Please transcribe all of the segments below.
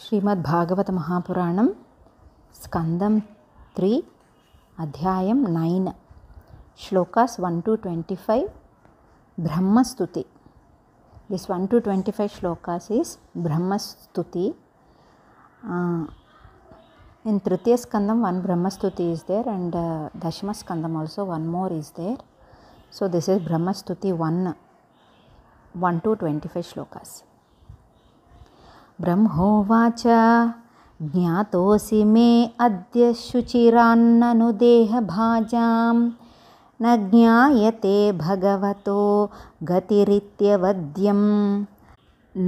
श्रीमद्भागवत महापुराणं स्कंदं 3 अध्यायं 9 shlokas 1 to 25 ब्रह्मस्तुति. This 1 to 25 shlokas is Brahmastuti. In Tritiya Skandam one Brahmastuti is there, and Dashama Skandam also one more is there. So this is Brahmastuti 1 to 25 shlokas. ब्रह्मोवाच ज्ञातोऽसि मे अद्य शुचिरान्ननु देहभाजां न ज्ञायते भगवतो गतिरित्यवद्यं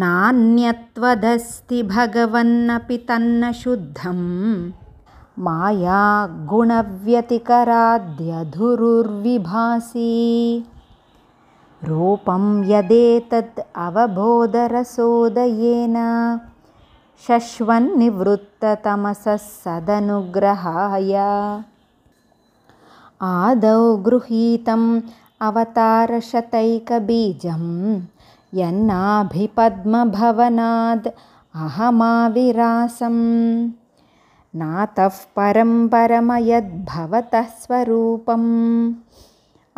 नान्यत्वदस्ति भगवन्नपि तन्न शुद्धं माया गुणव्यतिकराद्यधुरुर्विभासि रूपं यदेतद् अवबोधरसोदयेन शश्वन्निवृत्ततमसः सदनुग्रहाय आदौ गृहीतम् अवतारशतैकबीजं यन्नाभिपद्मभवनाद् अहमाविरासं नातः परं परमयद्भवतः स्वरूपम्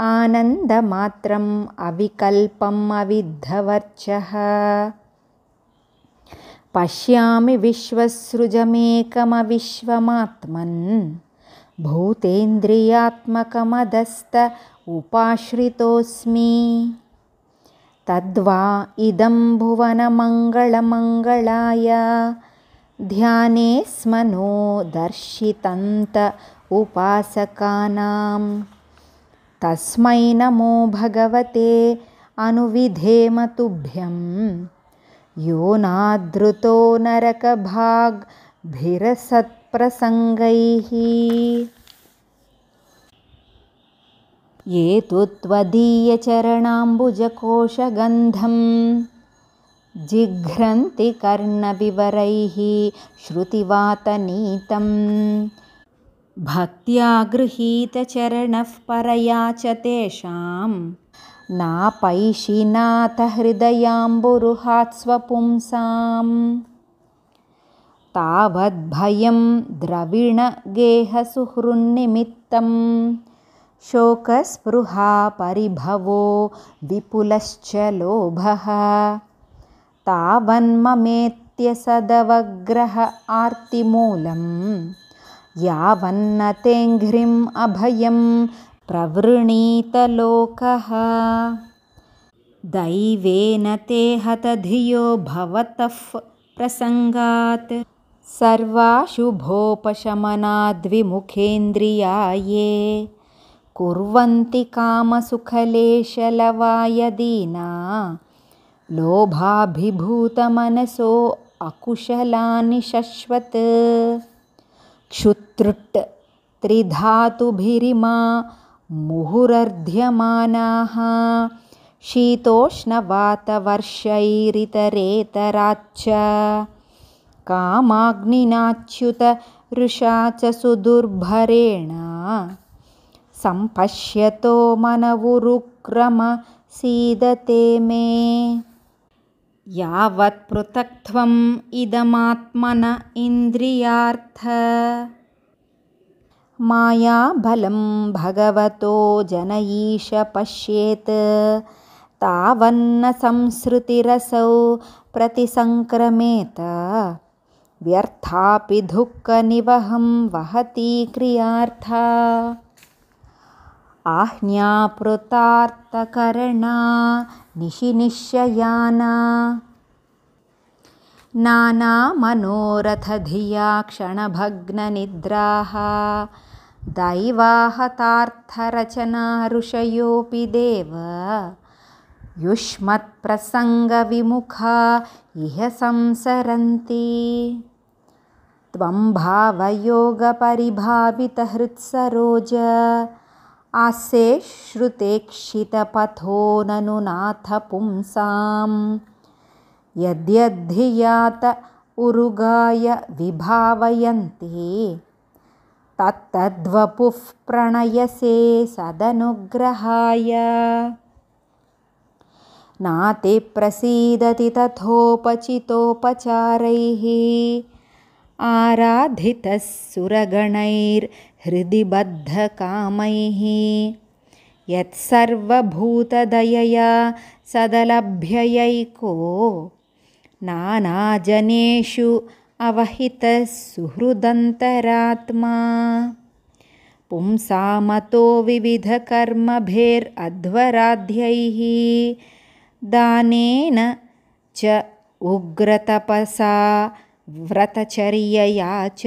आनन्दमात्रम् अविकल्पम् अविद्धवर्चः पश्यामि विश्वसृजमेकमविश्वमात्मन् भूतेन्द्रियात्मकमदस्त उपाश्रितोऽस्मि तद्वा इदं भुवनमङ्गलमङ्गलाय ध्याने स्मनो दर्शितन्त उपासकानां तस्मै नमो भगवते अनुविधेम तुभ्यं यो नादृतो नरकभाग्भिरसत्प्रसङ्गैः ये तु त्वदीयचरणाम्बुजकोशगन्धं जिघ्रन्ति कर्णविवरैः श्रुतिवातनीतं भक्त्या गृहीतचरणः परया च तेषां नापैशिनाथ हृदयाम्बुरुहात् स्वपुंसां तावद्भयं द्रविणगेहसुहृन्निमित्तं शोकस्पृहा परिभवो विपुलश्च लोभः तावन्ममेत्य सदवग्रह आर्तिमूलम् यावन्न तेऽङ्घ्रिम् अभयं प्रवृणीतलोकः दैवेन ते हतधियो भवतः प्रसङ्गात् सर्वाशुभोपशमनाद्विमुखेन्द्रियाये कुर्वन्ति कामसुखलेशलवायदीना लोभाभिभूतमनसो अकुशलानि शश्वत् क्षुत्रुट् त्रिधातुभिरिमा मुहुरर्ध्यमानाः शीतोष्णवातवर्षैरितरेतराच्च कामाग्निनाच्युत रुषा च सुदुर्भरेण सम्पश्यतो मनवुरुक्रम सीदते मे यावत् पृथक्त्वम् इदमात्मन इन्द्रियार्थ मायाबलं भगवतो जनयीश पश्येत् तावन्न संसृतिरसौ प्रतिसङ्क्रमेत व्यर्थापि दुःखनिवहं वहति क्रियार्था आज्ञापृतार्थकरणा निशिनिश्चयाना नानामनोरथधिया क्षणभग्ननिद्राः दैवाहतार्थरचना ऋषयोऽपि देव युष्मत्प्रसङ्गविमुखा इह संसरन्ति त्वं भावयोगपरिभावितहृत्सरोज आस्ये श्रुतेक्षितपथो ननु नाथ पुंसां यद्यद्धियात उरुगाय विभावयन्ति तत्तद्वपुः प्रणयसे सदनुग्रहाय नाते प्रसीदति तथोपचितोपचारैः आराधितः सुरगणैर्हृदि बद्धकामैः यत्सर्वभूतदयया सदलभ्ययैको नानाजनेषु अवहितः सुहृदन्तरात्मा पुंसामतो विविधकर्मभिरध्वराध्यैः दानेन च उग्रतपसा व्रतचर्यया च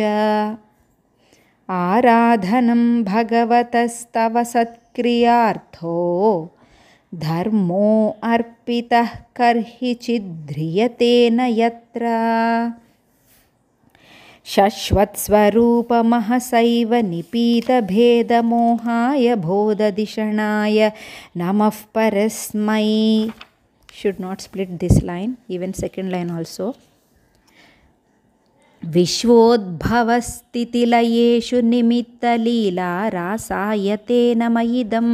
आराधनं भगवतस्तव सत्क्रियार्थो धर्मो अर्पितः कर्हि चिद्ध्रियते न यत्र शश्वत्स्वरूपमहसैव निपीतभेदमोहाय बोधधिषणाय नमः परस्मै. Should not split this line, even second line also. विश्वोद्भवस्थितिलयेषु निमित्तलीला रासायतेन मयिदं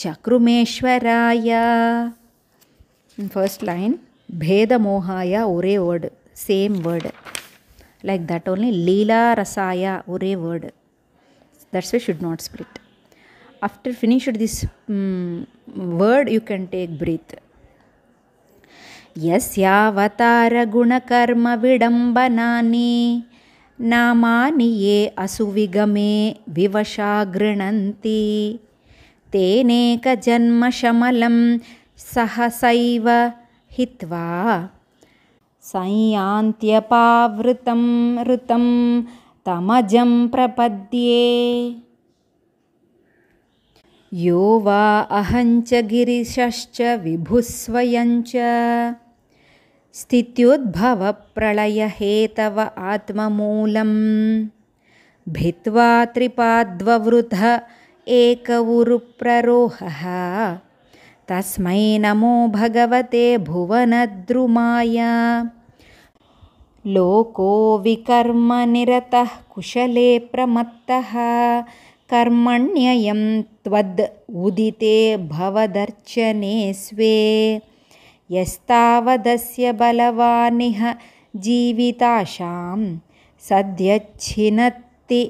चक्रुमेश्वराय. First line, भेदमोहाय ఒరే word, same word. Like that only, Leela Rasaya, ఒరే word. That's why should not split. After finished this word, you can take breath. यस्यावतार गुणकर्म विडम्बनानि नामानि ये असुविगमे विवशा गृह्णन्ति तेनेकजन्मशमलं सहसैव हित्वा संयान्त्यपावृतं ऋतं तमजं प्रपद्ये. यो वा अहञ्च गिरिशश्च विभुस्वयञ्च स्थित्युद्भवप्रलयहेतव आत्ममूलं भित्वा त्रिपाद्ववृध एक उरुप्ररोहः तस्मै नमो भगवते भुवनद्रुमाय. लोको विकर्मनिरतः कुशले प्रमत्तः कर्मण्ययं त्वद् उदिते भवदर्चने स्वे यस्तावदस्य बलवानिह जीविताशां सद्यच्छिनत्ति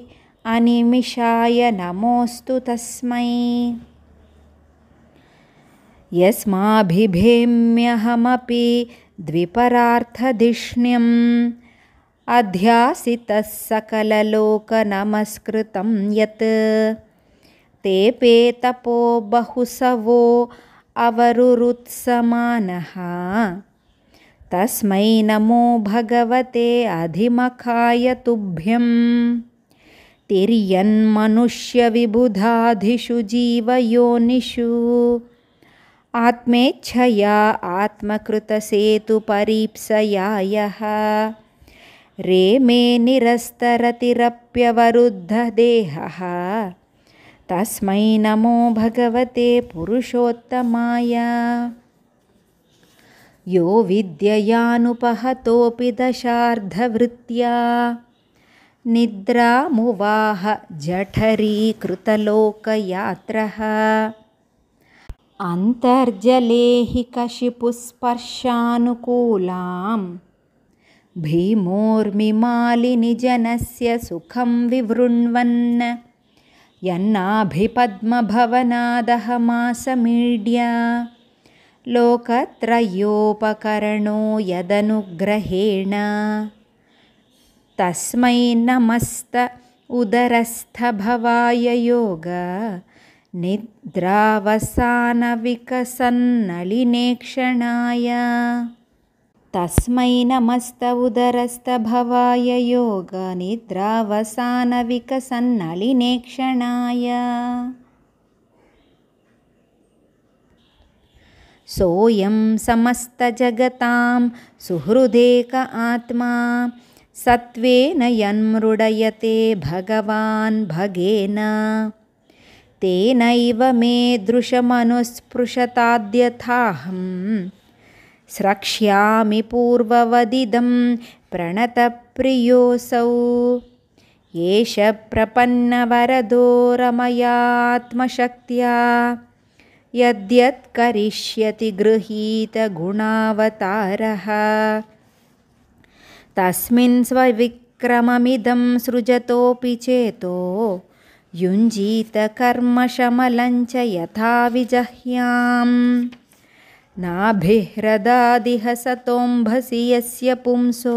अनिमिषाय नमोऽस्तु तस्मै. यस्माभिभेम्यहमपि द्विपरार्थधिष्ण्यम् अध्यासितः सकललोकनमस्कृतं यत् तेऽपि तपो बहुसवो अवरुरुत्समानः तस्मै नमो भगवते अधिमखाय तुभ्यं. तिर्यन्मनुष्यविबुधादिषु जीवयोनिषु आत्मेच्छया आत्मकृतसेतुपरीप्सया यः रेमे निरस्तरतिरप्यवरुद्धदेहः तस्मै नमो भगवते पुरुषोत्तमाय. यो विद्ययानुपहतोऽपि दशार्धवृत्त्या निद्रामुवाह जठरीकृतलोकयात्रः अन्तर्जले हि कशिपुस्पर्शानुकूलां भीमोर्मिमालिनिजनस्य सुखं विवृण्वन् यन्नाभिपद्मभवनादहमासमीड्य लोकत्रयोपकरणो यदनुग्रहेण तस्मै नमस्त उदरस्थभवाय योग निद्रावसानविकसन्नलिनेक्षणाय. तस्मै नमस्त उदरस्थभवाय योग निद्रावसानविकसन्नलिनेक्षणाय. सोऽयं समस्तजगतां सुहृदेक आत्मा सत्त्वेन यन्मृडयते भगवान् भगेन तेनैव मे दृशमनुस्पृशताद्यथाहं स्रक्ष्यामि पूर्ववदिदं प्रणतप्रियोऽसौ. एष प्रपन्नवरदो रमयात्मशक्त्या यद्यत् करिष्यति गृहीतगुणावतारः तस्मिन् स्वविक्रममिदं सृजतोऽपि चेतो युञ्जीत कर्मशमलञ्च यथा विजह्याम् नाभिह्रदादिह सतोऽम्भसि यस्य पुंसो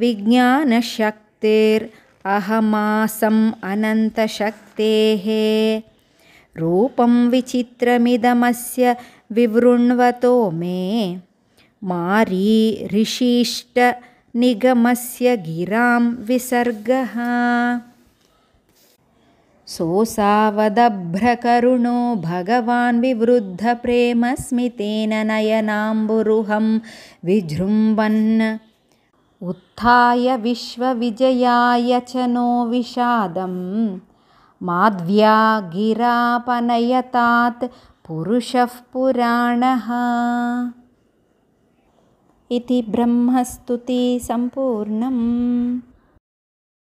विज्ञानशक्तिरहमासम् अनन्तशक्तेः रूपं विचित्रमिदमस्य विवृण्वतो मे मारीऋषीष्टनिगमस्य गिरां विसर्गः सोऽसावदभ्रकरुणो भगवान् विवृद्धप्रेमस्मितेन नयनाम्बुरुहं विजृम्भन् उत्थाय विश्वविजयाय च नो विषादं माध्व्या गिरापनयतात् पुरुषः पुराणः। इति ब्रह्मस्तुति सम्पूर्णम्।